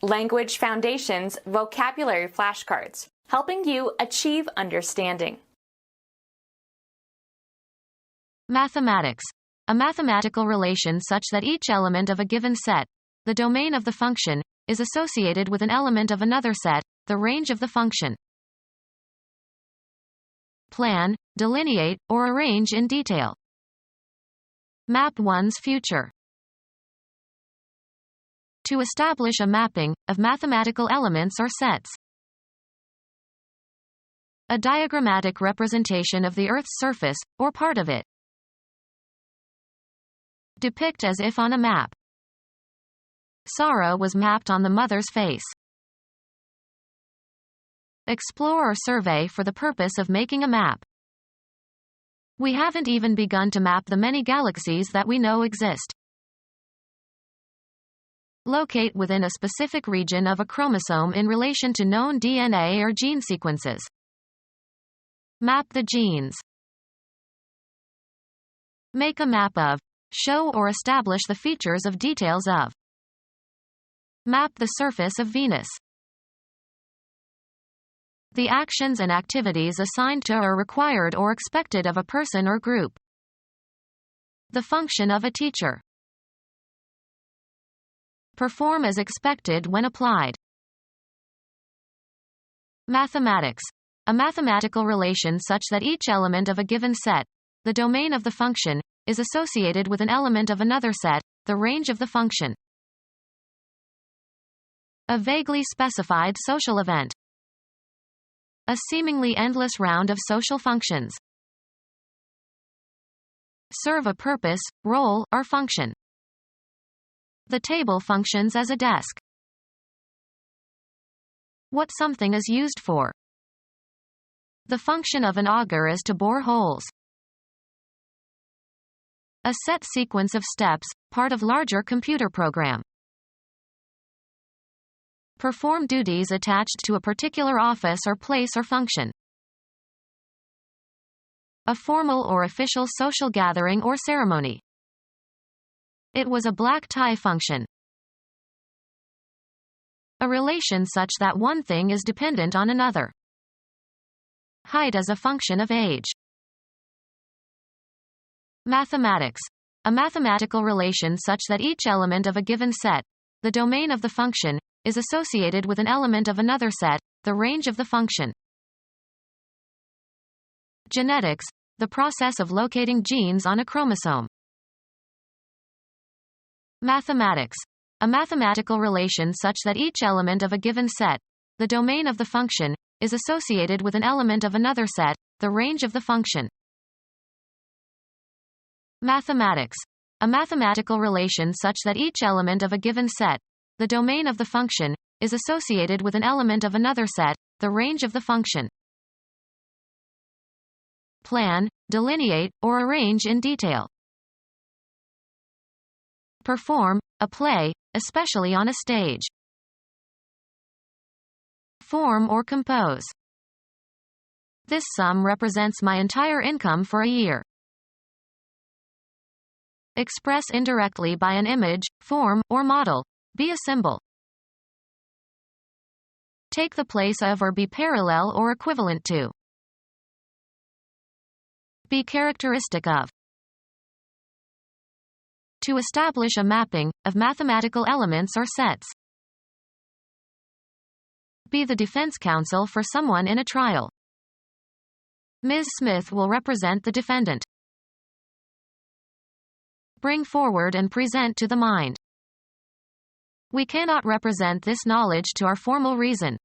Language Foundations Vocabulary Flashcards, helping you achieve understanding. Mathematics. A mathematical relation such that each element of a given set, the domain of the function, is associated with an element of another set, the range of the function. Plan, delineate, or arrange in detail. Map one's future. To establish a mapping of mathematical elements or sets. A diagrammatic representation of the Earth's surface, or part of it. Depict as if on a map. Sorrow was mapped on the mother's face. Explore or survey for the purpose of making a map. We haven't even begun to map the many galaxies that we know exist. Locate within a specific region of a chromosome in relation to known DNA or gene sequences. Map the genes. Make a map of. Show or establish the features of details of. Map the surface of Venus. The actions and activities assigned to or required or expected of a person or group. The function of a teacher. Perform as expected when applied. Mathematics. A mathematical relation such that each element of a given set, the domain of the function, is associated with an element of another set, the range of the function. A vaguely specified social event. A seemingly endless round of social functions. Serve a purpose, role, or function. The table functions as a desk. What something is used for. The function of an auger is to bore holes. A set sequence of steps, part of larger computer program. Perform duties attached to a particular office or place or function. A formal or official social gathering or ceremony. It was a black tie function. A relation such that one thing is dependent on another. Height as a function of age. Mathematics. A mathematical relation such that each element of a given set, the domain of the function, is associated with an element of another set, the range of the function. Genetics. The process of locating genes on a chromosome. Mathematics. A mathematical relation such that each element of a given set, the domain of the function, is associated with an element of another set, the range of the function. Mathematics. A mathematical relation such that each element of a given set, the domain of the function, is associated with an element of another set, the range of the function. Plan, delineate, or arrange in detail. Perform, a play, especially on a stage. Form or compose. This sum represents my entire income for a year. Express indirectly by an image, form, or model. Be a symbol. Take the place of or be parallel or equivalent to. Be characteristic of. To establish a mapping of mathematical elements or sets. Be the defense counsel for someone in a trial. Ms. Smith will represent the defendant. Bring forward and present to the mind. We cannot represent this knowledge to our formal reason.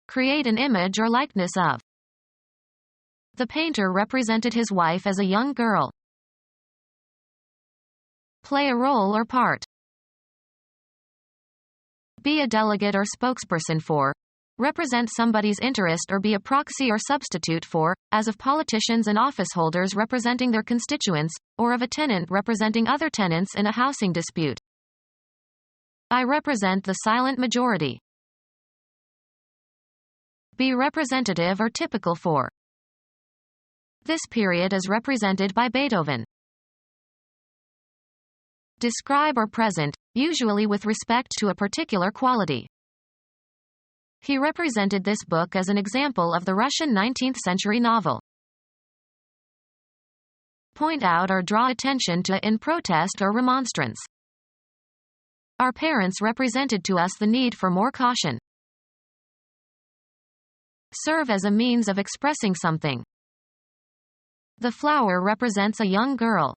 Create an image or likeness of. The painter represented his wife as a young girl. Play a role or part. Be a delegate or spokesperson for. Represent somebody's interest or be a proxy or substitute for, as of politicians and office holders representing their constituents, or of a tenant representing other tenants in a housing dispute. I represent the silent majority. Be representative or typical for. This period is represented by Beethoven. Describe or present, usually with respect to a particular quality. He represented this book as an example of the Russian 19th-century novel. Point out or draw attention to in protest or remonstrance. Our parents represented to us the need for more caution. Serve as a means of expressing something. The flower represents a young girl.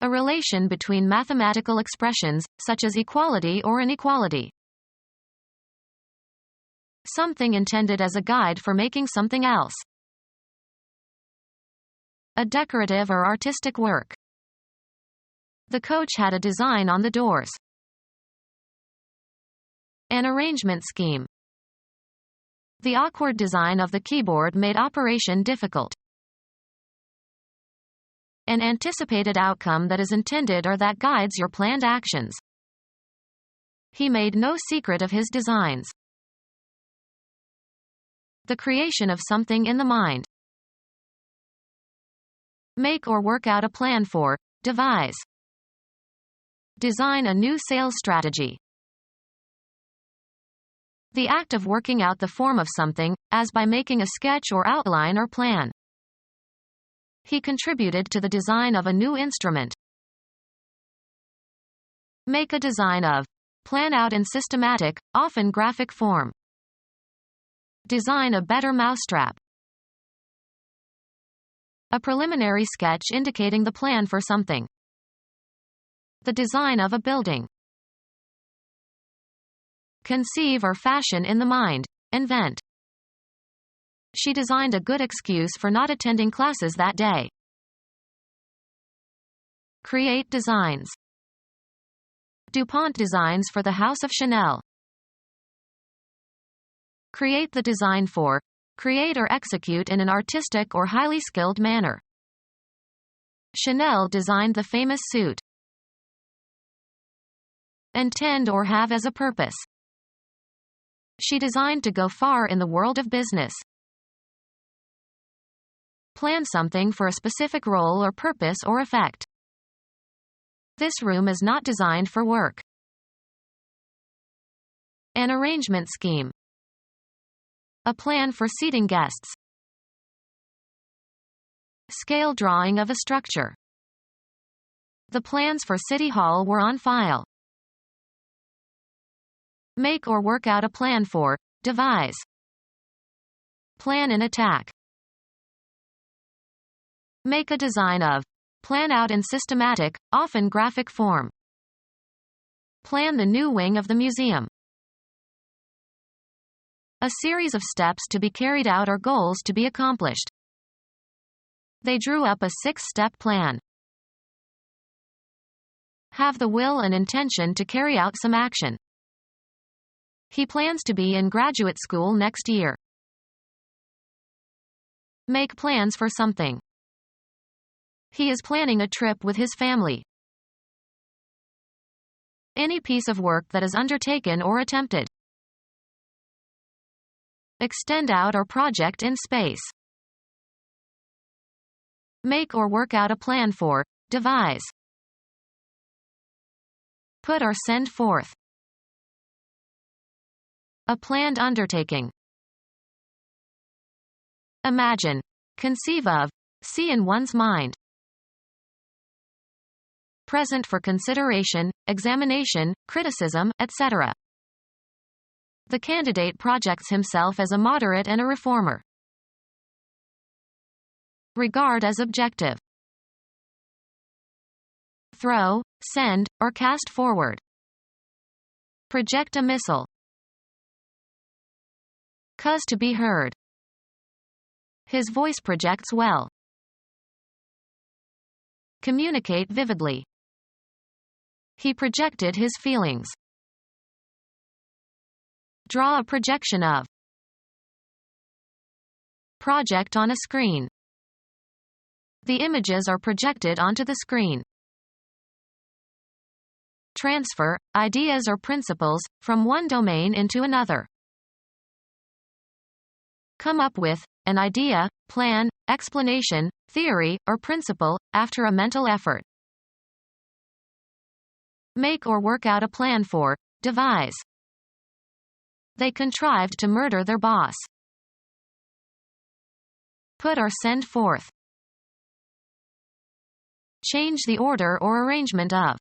A relation between mathematical expressions, such as equality or inequality. Something intended as a guide for making something else. A decorative or artistic work. The coach had a design on the doors. An arrangement scheme. The awkward design of the keyboard made operation difficult. An anticipated outcome that is intended or that guides your planned actions. He made no secret of his designs. The creation of something in the mind. Make or work out a plan for, devise. Design a new sales strategy. The act of working out the form of something, as by making a sketch or outline or plan. He contributed to the design of a new instrument. Make a design of. Plan out in systematic, often graphic form. Design a better mousetrap. A preliminary sketch indicating the plan for something. The design of a building. Conceive or fashion in the mind. Invent. She designed a good excuse for not attending classes that day. Create designs. DuPont designs for the House of Chanel. Create the design for. Create or execute in an artistic or highly skilled manner. Chanel designed the famous suit. Intend or have as a purpose. She designed to go far in the world of business. Plan something for a specific role or purpose or effect. This room is not designed for work. An arrangement scheme. A plan for seating guests. Scale drawing of a structure. The plans for City Hall were on file. Make or work out a plan for, devise. Plan an attack. Make a design of. Plan out in systematic, often graphic form. Plan the new wing of the museum. A series of steps to be carried out or goals to be accomplished. They drew up a 6-step plan. Have the will and intention to carry out some action. He plans to be in graduate school next year. Make plans for something. He is planning a trip with his family. Any piece of work that is undertaken or attempted. Extend out or project in space. Make or work out a plan for, devise. Put or send forth. A planned undertaking. Imagine. Conceive of. See in one's mind. Present for consideration, examination, criticism, etc. The candidate projects himself as a moderate and a reformer. Regard as objective. Throw, send, or cast forward. Project a missile. Cause to be heard. His voice projects well. Communicate vividly. He projected his feelings. Draw a projection of. Project on a screen. The images are projected onto the screen. Transfer, ideas or principles, from one domain into another. Come up with, an idea, plan, explanation, theory, or principle, after a mental effort. Make or work out a plan for. Devise. They contrived to murder their boss. Put or send forth. Change the order or arrangement of.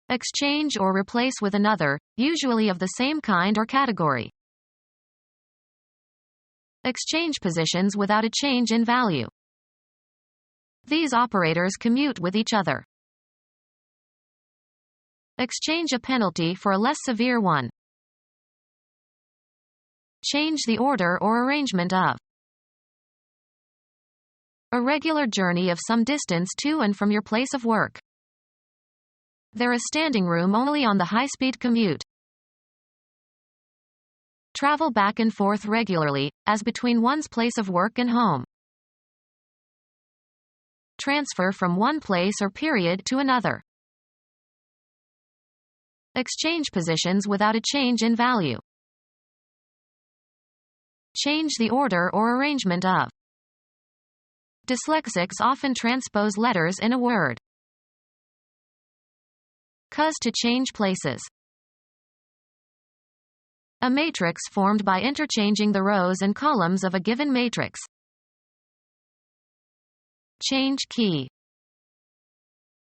Exchange or replace with another, usually of the same kind or category. Exchange positions without a change in value. These operators commute with each other. Exchange a penalty for a less severe one. Change the order or arrangement of. A regular journey of some distance to and from your place of work. There is standing room only on the high-speed commute. Travel back and forth regularly, as between one's place of work and home. Transfer from one place or period to another. Exchange positions without a change in value. Change the order or arrangement of. Dyslexics often transpose letters in a word. Cause to change places. A matrix formed by interchanging the rows and columns of a given matrix. Change key.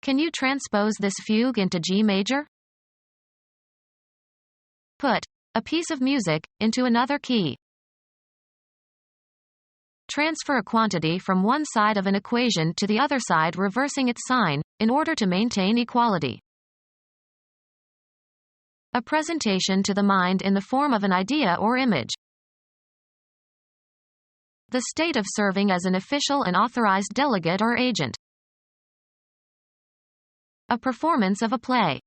Can you transpose this fugue into G major? Put a piece of music into another key. Transfer a quantity from one side of an equation to the other side reversing its sign, in order to maintain equality. A presentation to the mind in the form of an idea or image. The state of serving as an official and authorized delegate or agent. A performance of a play.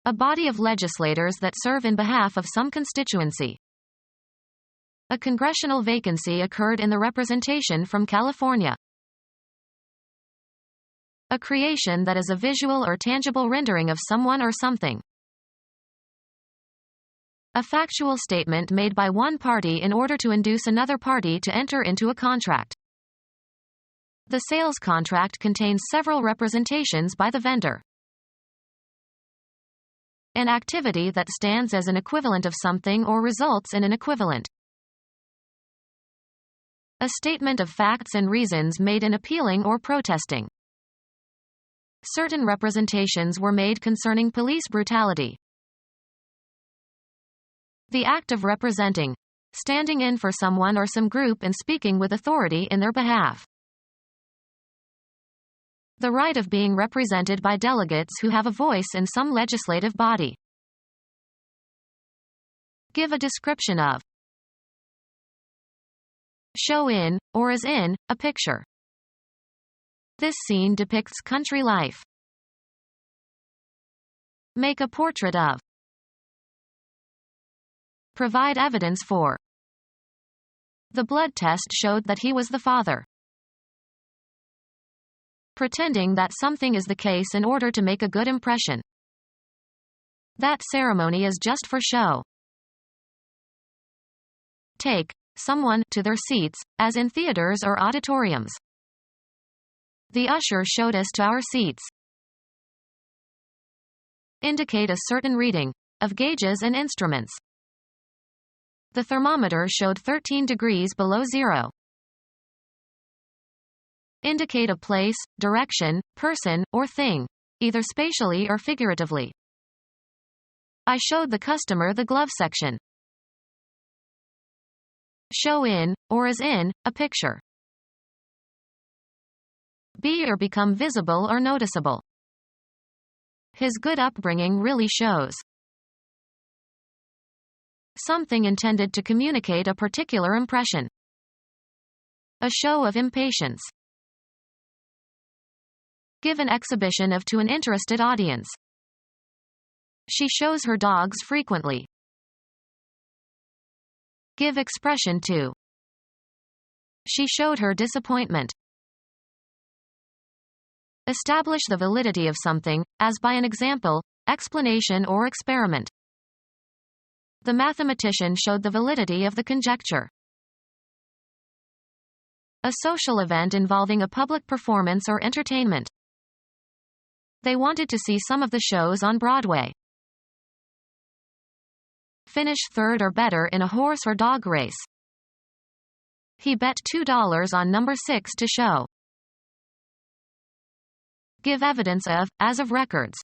A body of legislators that serve in behalf of some constituency. A congressional vacancy occurred in the representation from California. A creation that is a visual or tangible rendering of someone or something. A factual statement made by one party in order to induce another party to enter into a contract. The sales contract contains several representations by the vendor. An activity that stands as an equivalent of something or results in an equivalent. A statement of facts and reasons made in appealing or protesting. Certain representations were made concerning police brutality. The act of representing. Standing in for someone or some group and speaking with authority in their behalf. The right of being represented by delegates who have a voice in some legislative body. Give a description of. Show in, or as in, a picture. This scene depicts country life. Make a portrait of. Provide evidence for. The blood test showed that he was the father. Pretending that something is the case in order to make a good impression. That ceremony is just for show. Take someone to their seats, as in theaters or auditoriums. The usher showed us to our seats. Indicate a certain reading of gauges and instruments. The thermometer showed 13 degrees below zero. Indicate a place, direction, person, or thing, either spatially or figuratively. I showed the customer the glove section. Show in, or as in, a picture. Be or become visible or noticeable. His good upbringing really shows. Something intended to communicate a particular impression. A show of impatience. Give an exhibition of to an interested audience. She shows her dogs frequently. Give expression to. She showed her disappointment. Establish the validity of something, as by an example, explanation or experiment. The mathematician showed the validity of the conjecture. A social event involving a public performance or entertainment. They wanted to see some of the shows on Broadway. Finish third or better in a horse or dog race. He bet $2 on number 6 to show. Give evidence of, as of records.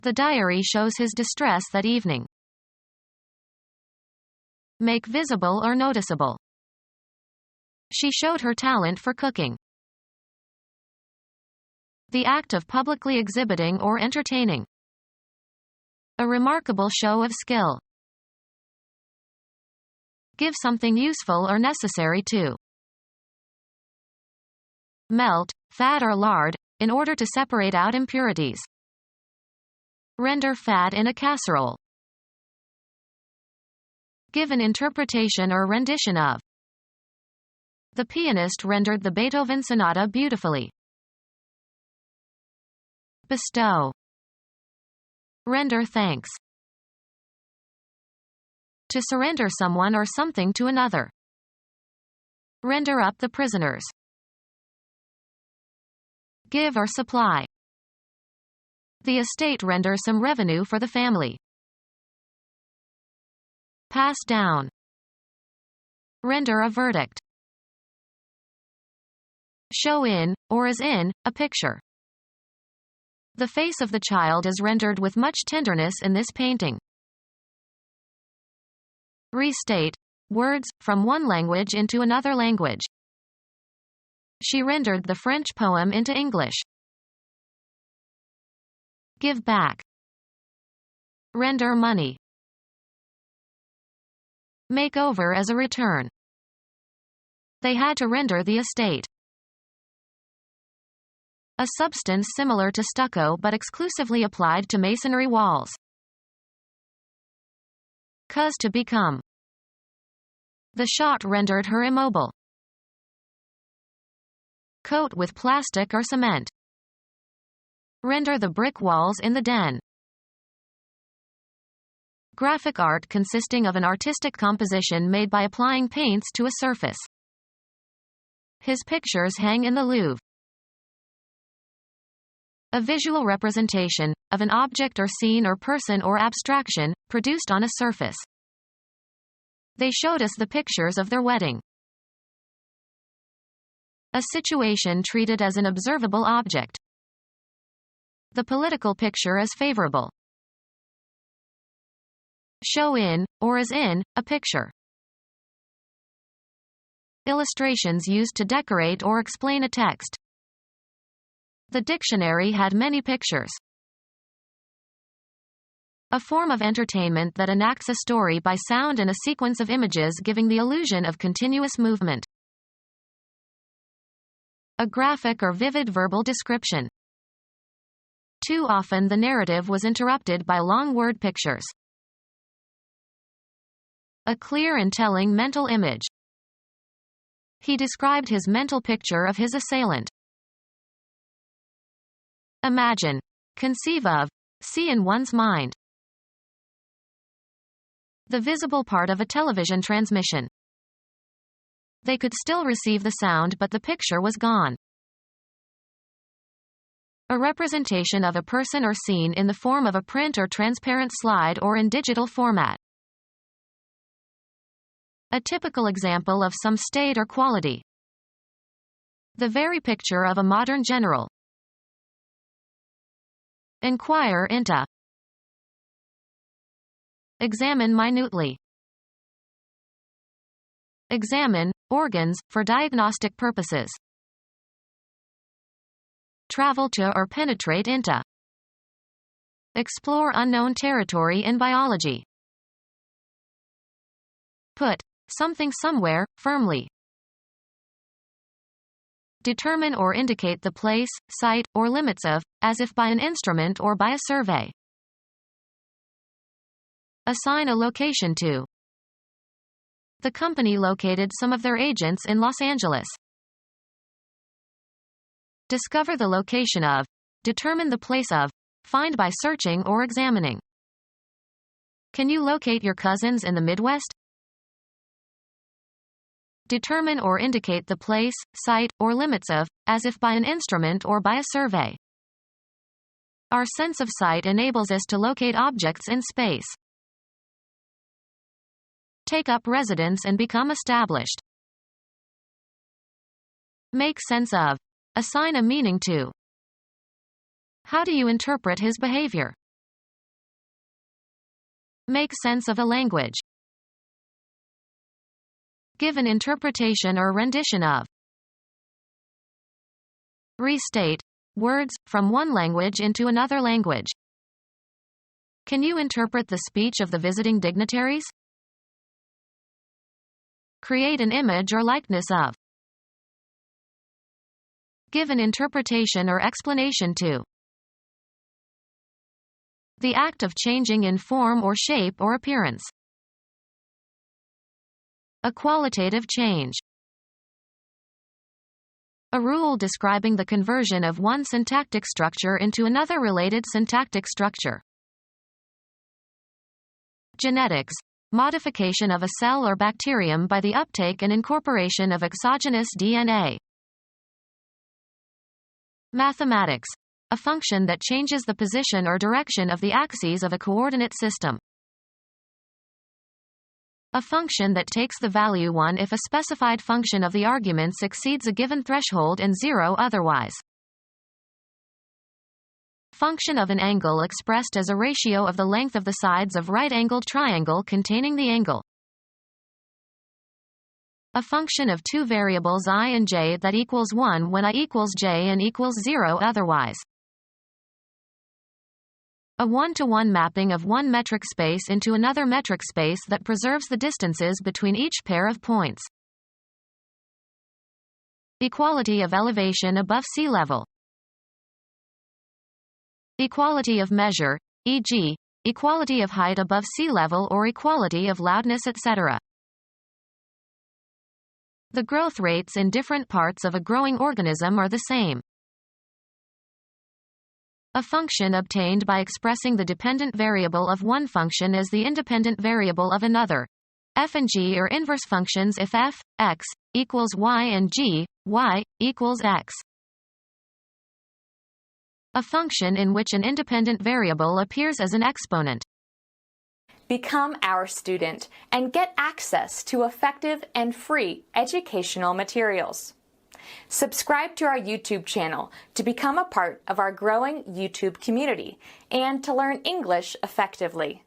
The diary shows his distress that evening. Make visible or noticeable. She showed her talent for cooking. The act of publicly exhibiting or entertaining. A remarkable show of skill. Give something useful or necessary to. Melt, fat or lard, in order to separate out impurities. Render fat in a casserole. Give an interpretation or rendition of. The pianist rendered the Beethoven sonata beautifully. Bestow. Render thanks. To surrender someone or something to another. Render up the prisoners. Give or supply. The estate renders some revenue for the family. Pass down. Render a verdict. Show in, or as in, a picture. The face of the child is rendered with much tenderness in this painting. Restate. Words, from one language into another language. She rendered the French poem into English. Give back. Render money. Make over as a return. They had to render the estate. A substance similar to stucco but exclusively applied to masonry walls. Cause to become. The shot rendered her immobile. Coat with plastic or cement. Render the brick walls in the den. Graphic art consisting of an artistic composition made by applying paints to a surface. His pictures hang in the Louvre. A visual representation of an object or scene or person or abstraction produced on a surface. They showed us the pictures of their wedding. A situation treated as an observable object. The political picture is favorable. Show in, or as in, a picture. Illustrations used to decorate or explain a text. The dictionary had many pictures. A form of entertainment that enacts a story by sound and a sequence of images giving the illusion of continuous movement. A graphic or vivid verbal description. Too often the narrative was interrupted by long word pictures. A clear and telling mental image. He described his mental picture of his assailant. Imagine. Conceive of. See in one's mind. The visible part of a television transmission. They could still receive the sound but the picture was gone. A representation of a person or scene in the form of a print or transparent slide or in digital format. A typical example of some state or quality. The very picture of a modern general. Inquire into. Examine minutely. Examine organs for diagnostic purposes. Travel to or penetrate into. Explore unknown territory in biology. Put something somewhere firmly. Determine or indicate the place, site, or limits of, as if by an instrument or by a survey. Assign a location to. The company located some of their agents in Los Angeles. Discover the location of. Determine the place of. Find by searching or examining. Can you locate your cousins in the Midwest? Determine or indicate the place, site, or limits of, as if by an instrument or by a survey. Our sense of sight enables us to locate objects in space. Take up residence and become established. Make sense of. Assign a meaning to. How do you interpret his behavior? Make sense of a language. Give an interpretation or rendition of. Restate. Words, from one language into another language. Can you interpret the speech of the visiting dignitaries? Create an image or likeness of. Give an interpretation or explanation to. The act of changing in form or shape or appearance. A qualitative change. A rule describing the conversion of one syntactic structure into another related syntactic structure. Genetics. Modification of a cell or bacterium by the uptake and incorporation of exogenous DNA. Mathematics. A function that changes the position or direction of the axes of a coordinate system. A function that takes the value 1 if a specified function of the arguments exceeds a given threshold and 0 otherwise. Function of an angle expressed as a ratio of the length of the sides of right-angled triangle containing the angle. A function of two variables I and j that equals 1 when I equals j and equals 0 otherwise. A one-to-one mapping of one metric space into another metric space that preserves the distances between each pair of points. Equality of elevation above sea level. Equality of measure, e.g., equality of height above sea level or equality of loudness, etc. The growth rates in different parts of a growing organism are the same. A function obtained by expressing the dependent variable of one function as the independent variable of another. F and g are inverse functions if f, x, equals y and g, y, equals x. A function in which an independent variable appears as an exponent. Become our student and get access to effective and free educational materials. Subscribe to our YouTube channel to become a part of our growing YouTube community and to learn English effectively.